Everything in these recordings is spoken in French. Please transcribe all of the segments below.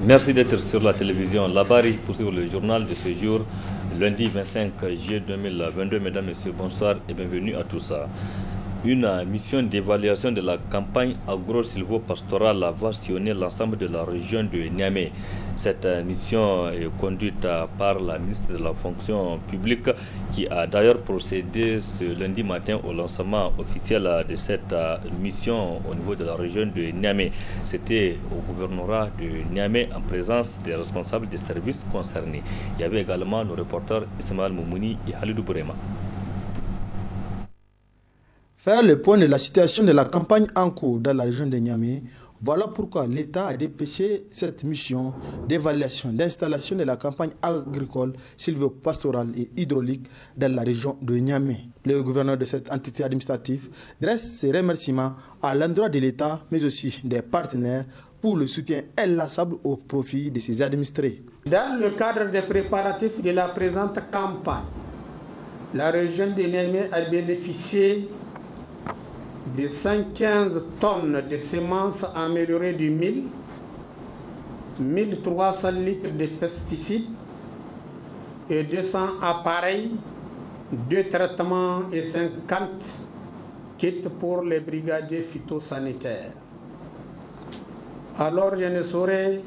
Merci d'être sur la télévision Labari pour suivre le journal de ce jour, lundi 25 juillet 2022. Mesdames, Messieurs, bonsoir et bienvenue à tous. Une mission d'évaluation de la campagne agro-silvo-pastorale va sillonner l'ensemble de la région de Niamey. Cette mission est conduite par la ministre de la fonction publique qui a d'ailleurs procédé ce lundi matin au lancement officiel de cette mission au niveau de la région de Niamey. C'était au gouvernorat de Niamey en présence des responsables des services concernés. Il y avait également nos reporters Ismaël Moumouni et Halidou Bourema. Faire le point de la situation de la campagne en cours dans la région de Niamey, voilà pourquoi l'État a dépêché cette mission d'évaluation, d'installation de la campagne agricole, sylvo-pastorale et hydraulique dans la région de Niamey. Le gouverneur de cette entité administrative dresse ses remerciements à l'endroit de l'État, mais aussi des partenaires, pour le soutien inlassable au profit de ses administrés. Dans le cadre des préparatifs de la présente campagne, la région de Niamey a bénéficié de 115 tonnes de semences améliorées du mil, 1300 litres de pesticides et 200 appareils de traitement et 50 kits pour les brigadiers phytosanitaires. Alors je ne saurais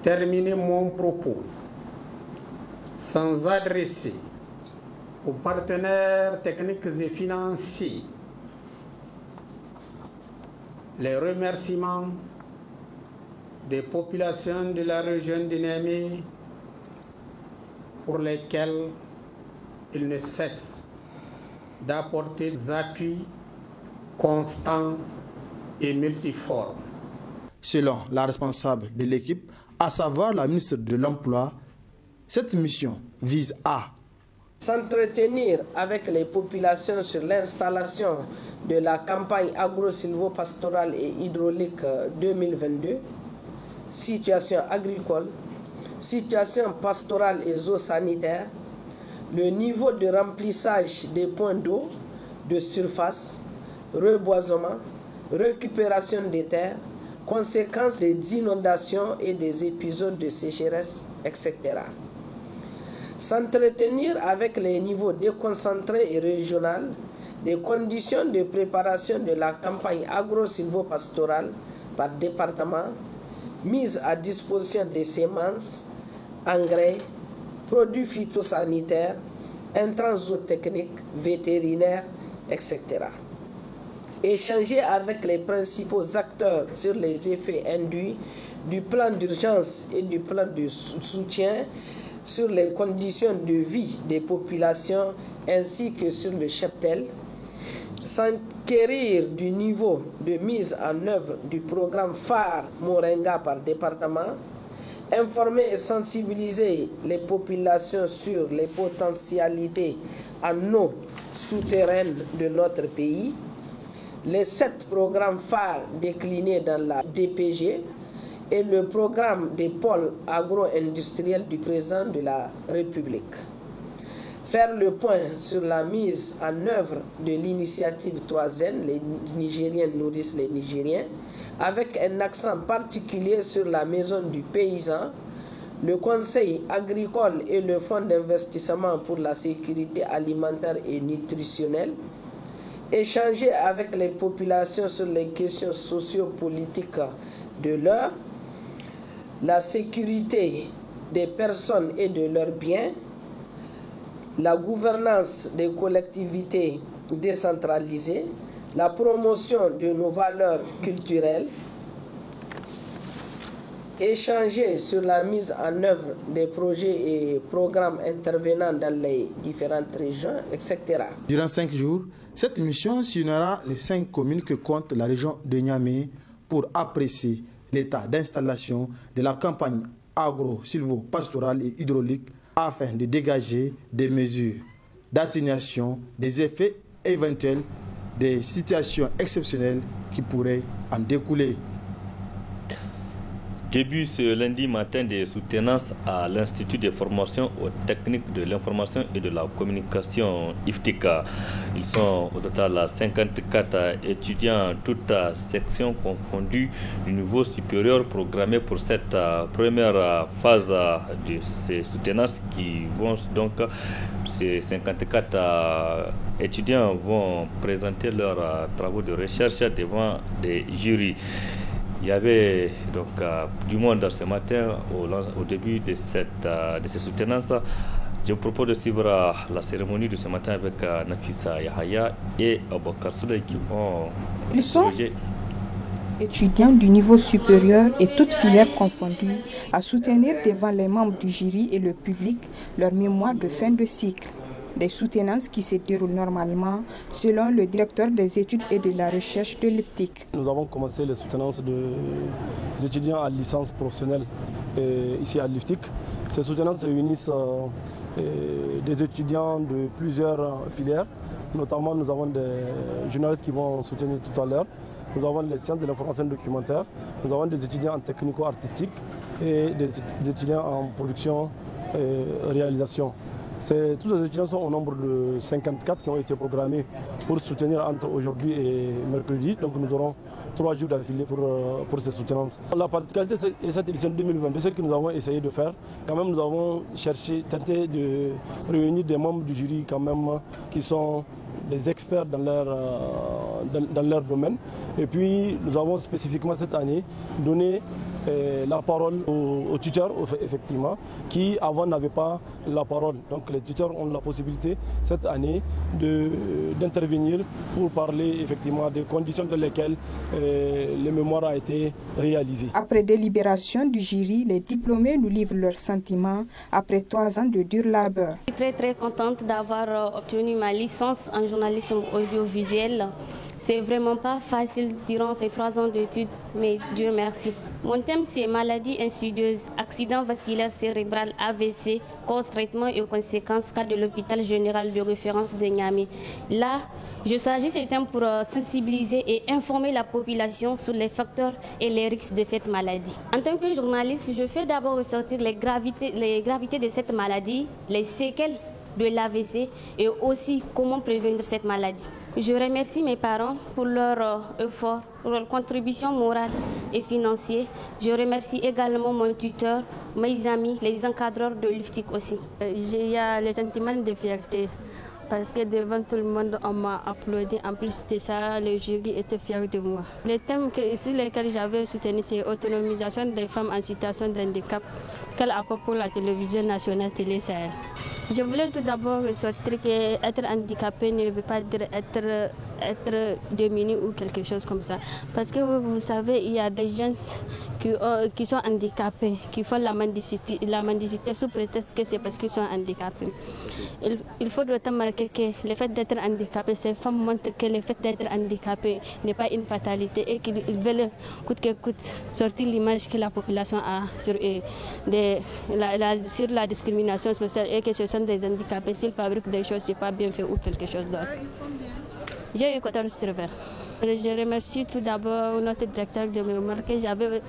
terminer mon propos sans adresser aux partenaires techniques et financiers les remerciements des populations de la région de Niamey pour lesquelles ils ne cessent d'apporter des appuis constants et multiformes. Selon la responsable de l'équipe, à savoir la ministre de l'Emploi, cette mission vise à s'entretenir avec les populations sur l'installation de la campagne agro-silvo-pastorale et hydraulique 2022, situation agricole, situation pastorale et zoosanitaire, le niveau de remplissage des points d'eau, de surface, reboisement, récupération des terres, conséquences des inondations et des épisodes de sécheresse, etc. S'entretenir avec les niveaux déconcentrés et régionaux des conditions de préparation de la campagne agro-silvo-pastorale par département, mise à disposition des semences, engrais, produits phytosanitaires, intrants zootechniques, vétérinaires, etc. Échanger avec les principaux acteurs sur les effets induits du plan d'urgence et du plan de soutien sur les conditions de vie des populations ainsi que sur le cheptel, s'enquérir du niveau de mise en œuvre du programme phare Moringa par département, informer et sensibiliser les populations sur les potentialités en eau souterraine de notre pays, les 7 programmes phares déclinés dans la DPG, et le programme des pôles agro-industriels du président de la République. Faire le point sur la mise en œuvre de l'initiative 3N, les Nigériens nourrissent les Nigériens, avec un accent particulier sur la maison du paysan, le Conseil agricole et le Fonds d'investissement pour la sécurité alimentaire et nutritionnelle, échanger avec les populations sur les questions sociopolitiques de l'heure, la sécurité des personnes et de leurs biens, la gouvernance des collectivités décentralisées, la promotion de nos valeurs culturelles, échanger sur la mise en œuvre des projets et programmes intervenant dans les différentes régions, etc. Durant 5 jours, cette mission sillonnera les 5 communes que compte la région de Niamey pour apprécier l'état d'installation de la campagne agro-silvo-pastorale et hydraulique afin de dégager des mesures d'atténuation des effets éventuels des situations exceptionnelles qui pourraient en découler. Début ce lundi matin des soutenances à l'Institut de formation aux techniques de l'information et de la communication IFTICA. Ils sont au total 54 étudiants, toutes sections confondues du niveau supérieur programmés pour cette première phase de ces soutenances qui vont donc, ces 54 étudiants vont présenter leurs travaux de recherche devant des jurys. Il y avait donc du monde ce matin au début de ces soutenances. Je vous propose de suivre la cérémonie de ce matin avec Nafissa Yahaya et Abokar Souley qui vont diriger. Étudiants du niveau supérieur et toutes filières confondues à soutenir devant les membres du jury et le public leur mémoire de fin de cycle. Des soutenances qui se déroulent normalement selon le directeur des études et de la recherche de l'IFTIC. Nous avons commencé les soutenances des étudiants à licence professionnelle ici à l'IFTIC. Ces soutenances réunissent des étudiants de plusieurs filières. Notamment, nous avons des journalistes qui vont soutenir tout à l'heure. Nous avons les sciences de l'information documentaire. Nous avons des étudiants en technico-artistique et des étudiants en production et réalisation. Tous les étudiants sont au nombre de 54 qui ont été programmés pour soutenir entre aujourd'hui et mercredi. Donc nous aurons 3 jours d'affilée pour ces soutenances. La particularité de cette édition 2022, ce que nous avons essayé de faire, quand même nous avons tenté de réunir des membres du jury quand même qui sont des experts dans leur domaine. Et puis nous avons spécifiquement cette année donné la parole aux tuteurs, effectivement, qui avant n'avaient pas la parole. Donc les tuteurs ont la possibilité cette année d'intervenir pour parler effectivement des conditions dans lesquelles le mémoire a été réalisé. Après délibération du jury, les diplômés nous livrent leurs sentiments après 3 ans de dur labeur. Je suis très contente d'avoir obtenu ma licence en journalisme audiovisuel. C'est vraiment pas facile durant ces 3 ans d'études, mais Dieu merci. Mon thème c'est maladie insidieuse, accident vasculaire cérébral, AVC, cause, traitement et conséquences, cas de l'hôpital général de référence de Niamey. Là, je choisis ce thème pour sensibiliser et informer la population sur les facteurs et les risques de cette maladie. En tant que journaliste, je fais d'abord ressortir les gravités de cette maladie, les séquelles de l'AVC et aussi comment prévenir cette maladie. Je remercie mes parents pour leur effort, pour leur contribution morale et financière. Je remercie également mon tuteur, mes amis, les encadreurs de l'IFTIC aussi. Il y a le sentiment de fierté parce que devant tout le monde, on m'a applaudi. En plus de ça, le jury était fier de moi. Les thèmes sur lesquels j'avais soutenu, c'est l'autonomisation des femmes en situation de handicap, quel apport pour la télévision nationale Télé Sahel. Je voulais tout d'abord ressortir qu'être handicapé ne veut pas dire être démuni ou quelque chose comme ça. Parce que vous savez, il y a des gens qui sont handicapés, qui font la mendicité sous prétexte que c'est parce qu'ils sont handicapés. Il faut d'autant marquer que le fait d'être handicapé, ces femmes montrent que le fait d'être handicapé n'est pas une fatalité et qu'ils veulent coûte que coûte sortir l'image que la population a sur la discrimination sociale et que ce sont des handicapés. S'ils fabriquent des choses, c'est pas bien fait ou quelque chose d'autre. J'ai eu 14 serveurs. Je remercie tout d'abord notre directeur de mémoire que j'avais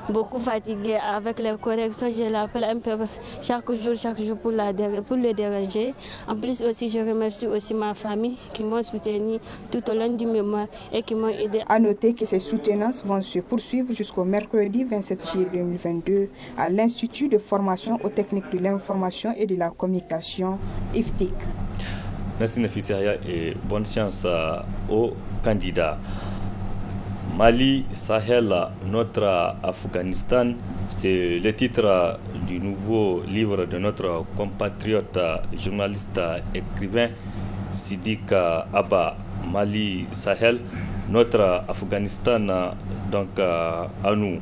beaucoup fatigué avec les corrections. Je l'appelle un peu chaque jour pour le déranger. En plus aussi, je remercie aussi ma famille qui m'ont soutenu tout au long du mémoire et qui m'ont aidé. À noter que ces soutenances vont se poursuivre jusqu'au mercredi 27 juillet 2022 à l'Institut de formation aux techniques de l'information et de la communication IFTIC. Merci Nafissa et bonne chance aux candidats. Mali, Sahel, notre Afghanistan, c'est le titre du nouveau livre de notre compatriote journaliste écrivain Sidika Abba. Mali, Sahel, notre Afghanistan, donc à nous.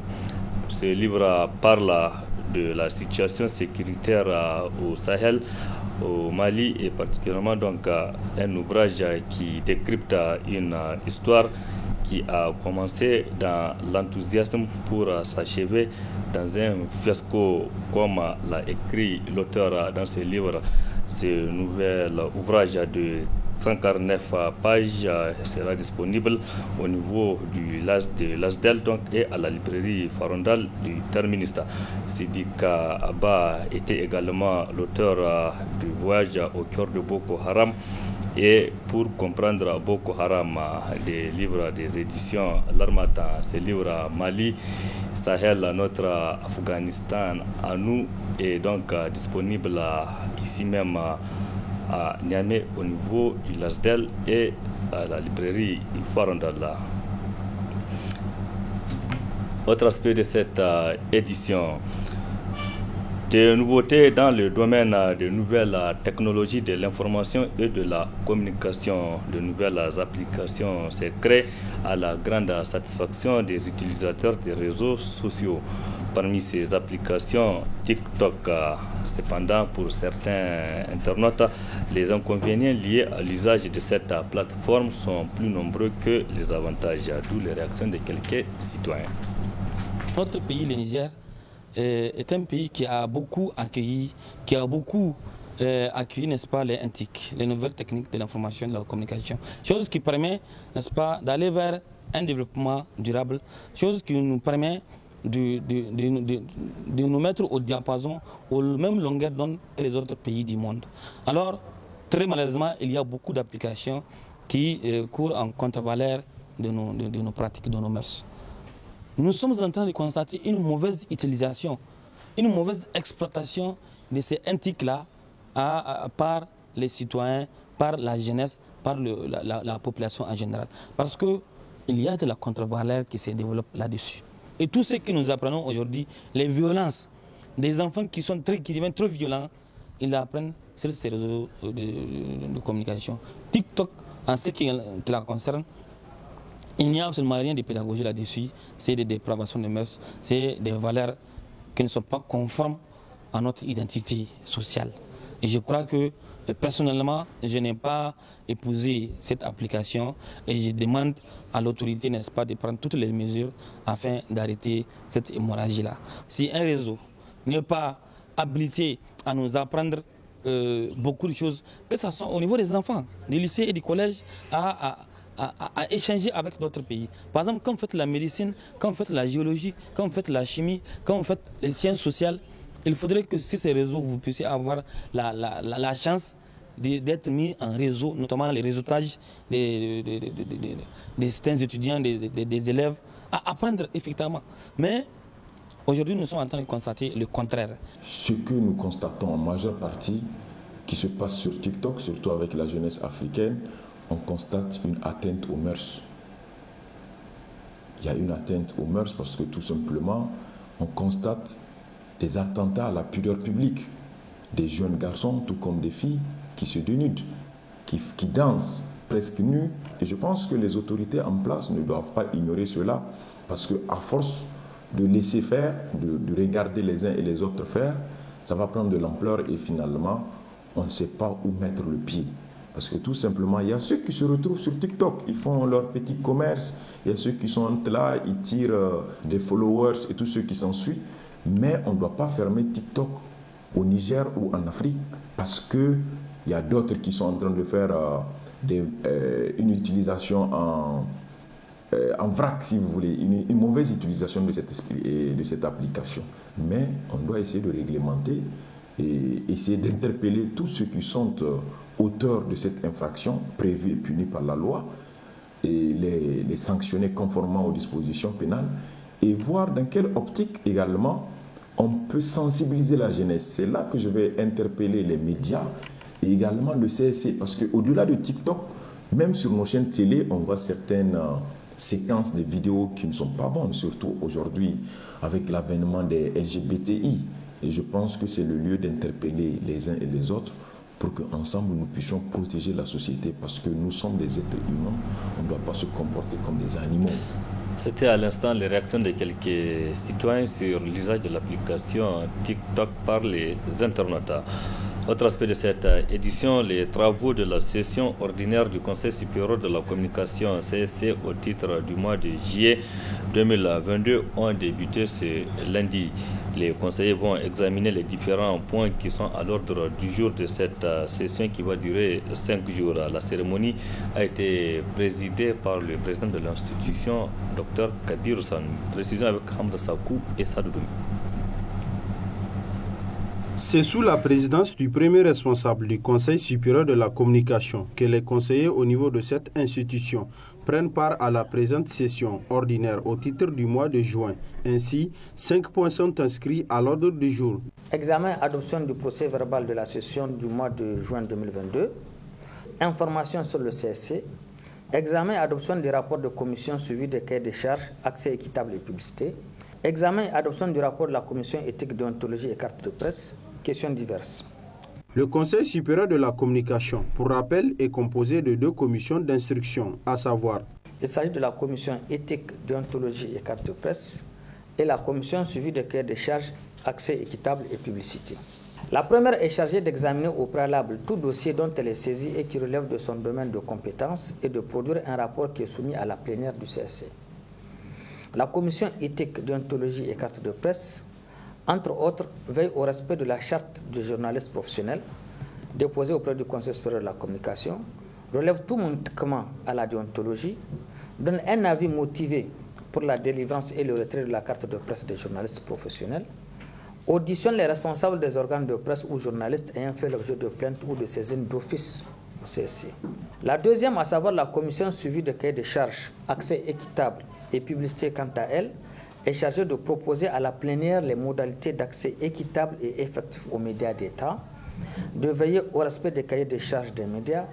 Ce livre parle de la situation sécuritaire au Sahel, au Mali, et particulièrement donc un ouvrage qui décrypte une histoire qui a commencé dans l'enthousiasme pour s'achever dans un fiasco, comme l'a écrit l'auteur dans ce livre. Ce nouvel ouvrage de 149 pages sera disponible au niveau de l'ASDEL donc, et à la librairie Farondal du terministe. Sidika Abba était également l'auteur du voyage au cœur de Boko Haram. Et pour comprendre Boko Haram, des livres des éditions L'Armatan, ces livres Mali, Sahel, notre Afghanistan à nous est donc disponible ici même à Niamey au niveau du LASDEL et à la librairie Farondal. Autre aspect de cette édition, des nouveautés dans le domaine des nouvelles technologies de l'information et de la communication. De nouvelles applications se créent à la grande satisfaction des utilisateurs des réseaux sociaux. Parmi ces applications, TikTok. Cependant, pour certains internautes, les inconvénients liés à l'usage de cette plateforme sont plus nombreux que les avantages, d'où les réactions de quelques citoyens. Notre pays, le Niger, est un pays qui a beaucoup accueilli, n'est-ce pas, les NTIC, les nouvelles techniques de l'information et de la communication. Chose qui permet, n'est-ce pas, d'aller vers un développement durable, chose qui nous permet de nous mettre au diapason, aux mêmes longueurs d'onde que les autres pays du monde. Alors, très malheureusement, il y a beaucoup d'applications qui courent en contre-valeur de nos pratiques, de nos mœurs. Nous sommes en train de constater une mauvaise utilisation, une mauvaise exploitation de ces NTIC-là par les citoyens, par la jeunesse, par la population en général. Parce qu'il y a de la contre-valeur qui se développe là-dessus. Et tout ce que nous apprenons aujourd'hui, les violences des enfants qui deviennent trop violents, ils l'apprennent sur ces réseaux de communication. TikTok, en ce qui la concerne, il n'y a absolument rien de pédagogie là-dessus. C'est des dépravations de mœurs, c'est des valeurs qui ne sont pas conformes à notre identité sociale. Et je crois que personnellement, je n'ai pas épousé cette application et je demande à l'autorité, n'est-ce pas, de prendre toutes les mesures afin d'arrêter cette hémorragie-là. Si un réseau n'est pas habilité à nous apprendre beaucoup de choses, que ce soit au niveau des enfants, des lycées et du collège, à échanger avec d'autres pays. Par exemple, quand vous faites la médecine, quand vous faites la géologie, quand vous faites la chimie, quand vous faites les sciences sociales, il faudrait que sur ces réseaux, vous puissiez avoir la chance d'être mis en réseau, notamment les réseautages des certains étudiants, des élèves, à apprendre effectivement. Mais aujourd'hui, nous sommes en train de constater le contraire. Ce que nous constatons en majeure partie qui se passe sur TikTok, surtout avec la jeunesse africaine, on constate une atteinte aux mœurs. Il y a une atteinte aux mœurs parce que tout simplement, on constate des attentats à la pudeur publique. Des jeunes garçons, tout comme des filles, qui se dénudent, qui dansent presque nus. Et je pense que les autorités en place ne doivent pas ignorer cela parce qu'à force de laisser faire, de regarder les uns et les autres faire, ça va prendre de l'ampleur et finalement, on ne sait pas où mettre le pied. Parce que tout simplement, il y a ceux qui se retrouvent sur TikTok, ils font leur petit commerce, il y a ceux qui sont là, ils tirent des followers et tout ce qui s'ensuit. Mais on ne doit pas fermer TikTok au Niger ou en Afrique parce qu'il y a d'autres qui sont en train de faire une utilisation en vrac, si vous voulez, une mauvaise utilisation de cette application. Mais on doit essayer de réglementer et essayer d'interpeller tous ceux qui sont auteurs de cette infraction prévue et punie par la loi et les sanctionner conformément aux dispositions pénales et voir dans quelle optique également on peut sensibiliser la jeunesse. C'est là que je vais interpeller les médias et également le CSC parce qu'au-delà de TikTok, même sur nos chaînes télé, on voit certaines séquences de vidéos qui ne sont pas bonnes, surtout aujourd'hui avec l'avènement des LGBTI. Et je pense que c'est le lieu d'interpeller les uns et les autres pour qu'ensemble nous puissions protéger la société parce que nous sommes des êtres humains, on ne doit pas se comporter comme des animaux. C'était à l'instant les réactions de quelques citoyens sur l'usage de l'application TikTok par les internautes. Autre aspect de cette édition, les travaux de la session ordinaire du Conseil supérieur de la communication CSC au titre du mois de juillet 2022 ont débuté ce lundi. Les conseillers vont examiner les différents points qui sont à l'ordre du jour de cette session qui va durer 5 jours. La cérémonie a été présidée par le président de l'institution, Dr Kadir San. Précision avec Hamza Sakou et Sadoudoumi. C'est sous la présidence du premier responsable du Conseil supérieur de la communication que les conseillers au niveau de cette institution prennent part à la présente session ordinaire au titre du mois de juin. Ainsi, 5 points sont inscrits à l'ordre du jour. Examen adoption du procès verbal de la session du mois de juin 2022. Information sur le CSC. Examen et adoption des rapports de commission suivi des cahiers de charges, accès équitable et publicité. Examen et adoption du rapport de la commission éthique, déontologie et carte de presse. Questions diverses. Le Conseil supérieur de la communication, pour rappel, est composé de 2 commissions d'instruction, à savoir. Il s'agit de la commission éthique, déontologie et carte de presse et la commission suivi des cahiers de charges, accès équitable et publicité. La première est chargée d'examiner au préalable tout dossier dont elle est saisie et qui relève de son domaine de compétence et de produire un rapport qui est soumis à la plénière du CSC. La commission éthique, déontologie et carte de presse, entre autres, veille au respect de la charte du journaliste professionnel déposée auprès du Conseil supérieur de la communication, relève tout manquement à la déontologie, donne un avis motivé pour la délivrance et le retrait de la carte de presse des journalistes professionnels, auditionne les responsables des organes de presse ou journalistes ayant fait l'objet de plaintes ou de saisine d'office au CSC. La deuxième, à savoir la commission suivie de cahiers de charges, accès équitable et publicité quant à elle, est chargée de proposer à la plénière les modalités d'accès équitable et effectif aux médias d'État, de veiller au respect des cahiers de charges des médias,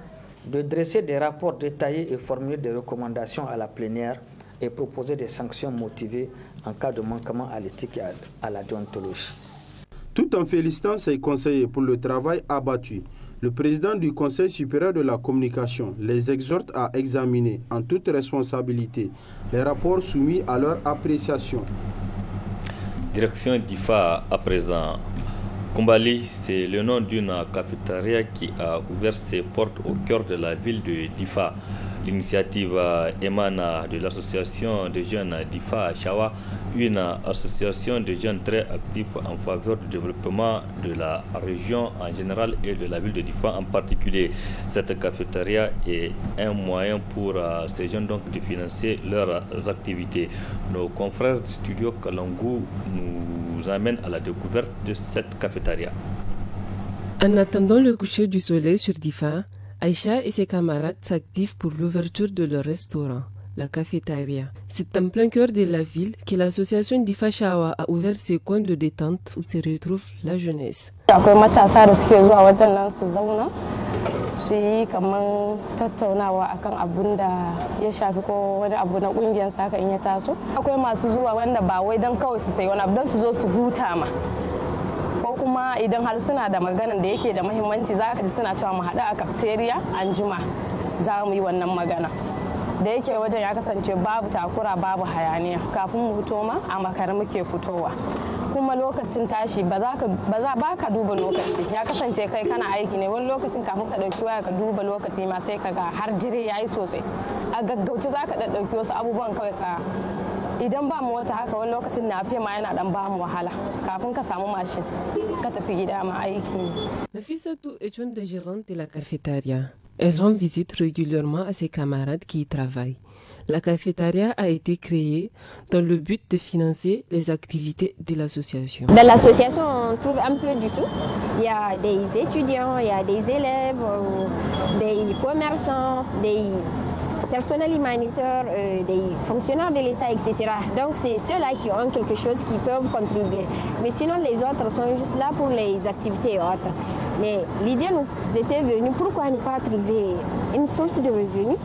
de dresser des rapports détaillés et formuler des recommandations à la plénière et proposer des sanctions motivées en cas de manquement à l'éthique et à la déontologie. Tout en félicitant ses conseillers pour le travail abattu, le président du Conseil supérieur de la communication les exhorte à examiner en toute responsabilité les rapports soumis à leur appréciation. Direction d'IFA à présent. Kombali, c'est le nom d'une cafétéria qui a ouvert ses portes au cœur de la ville de Difa. L'initiative émane de l'association de jeunes d'Ifa à Chawa, une association de jeunes très actifs en faveur du développement de la région en général et de la ville de Difa en particulier. Cette cafétéria est un moyen pour ces jeunes donc de financer leurs activités. Nos confrères du studio Kalangu nous amènent à la découverte de cette cafétéria. En attendant le coucher du soleil sur Difa, Aïcha et ses camarades s'activent pour l'ouverture de leur restaurant, la cafétéria. C'est en plein cœur de la ville que l'association Difa Chawa a ouvert ses coins de détente où se retrouve la jeunesse. Akwai matasa da suke zuwa wajen nan su zauna su yi kaman tattaunawa akan abun da ya shafi ko wani abu na kungiyar saka in ya taso. Akwai masu zuwa wanda ba wai dan kawai su sai wani abu dan su zo su huta ma. Kuma idan har suna da maganan da yake da muhimmanci za ka ji suna cewa mu haɗu a cafeteria anjima za mu yi wannan magana da yake wajen ya kasance babu takura babu hayaniya kafin mu fito ma a makare muke fitowa kuma lokacin tashi ba ka duba lokaci ya kasance kai kana aiki ne wani lokacin kafin ka dauki waya ka duba lokaci ma sai ka ga har jire yayi sosai a gaggauci za ka dauki wasu abubuwan kawai ka idan ba mu wata haka wani lokacin na fiye ma yana dan ba mu wahala kafin ka samu mashin ka tafi gida ma aiki. Nafissatou est une des gérantes de la cafétéria. Elle rend visite régulièrement à ses camarades qui y travaillent. La cafétéria a été créée dans le but de financer les activités de l'association. Dans l'association, on trouve un peu du tout. Il y a des étudiants, il y a des élèves, des commerçants, des personnels humanitaires, des fonctionnaires de l'État, etc. Donc c'est ceux-là qui ont quelque chose qui peuvent contribuer. Mais sinon les autres sont juste là pour les activités et autres. Mais l'idée nous était venue, pourquoi ne pas trouver une source de revenus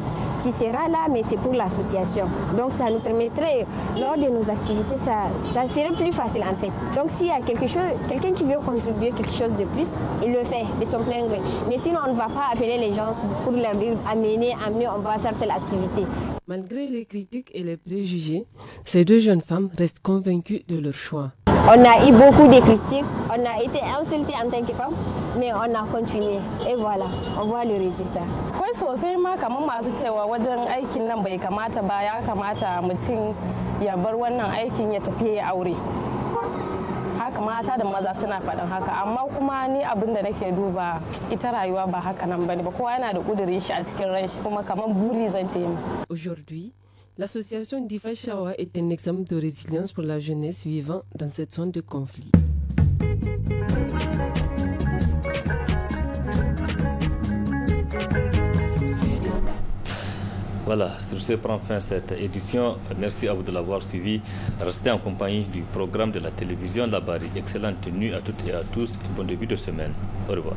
qui sera là, mais c'est pour l'association. Donc ça nous permettrait, lors de nos activités, ça serait plus facile en fait. Donc s'il y a quelqu'un qui veut contribuer quelque chose de plus, il le fait de son plein gré. Mais sinon on ne va pas appeler les gens pour leur dire amenez, on va faire telle activité. Malgré les critiques et les préjugés, ces deux jeunes femmes restent convaincues de leur choix. On a eu beaucoup de critiques, on a été insultés en tant que femmes, mais on a continué. Et voilà, on voit le résultat. Akwai sosai ma kamar masu cewa wajen aikin nan bai kamata ba, ya kamata mutum ya bar wannan aikin ya tafi ya aure. haka mata da maza suna faɗin haka amma kuma ni abin da nake duba ita rayuwa ba haka nan bane ba kowa yana da kudirin shi a cikin ran shi kuma kamar buri zan ce. Aujourd'hui, l'association Difa Shawa est un exemple de résilience pour la jeunesse vivant dans cette zone de conflit. Voilà, sur ce prend fin cette édition. Merci à vous de l'avoir suivi. Restez en compagnie du programme de la télévision Labari. Excellente tenue à toutes et à tous et bon début de semaine. Au revoir.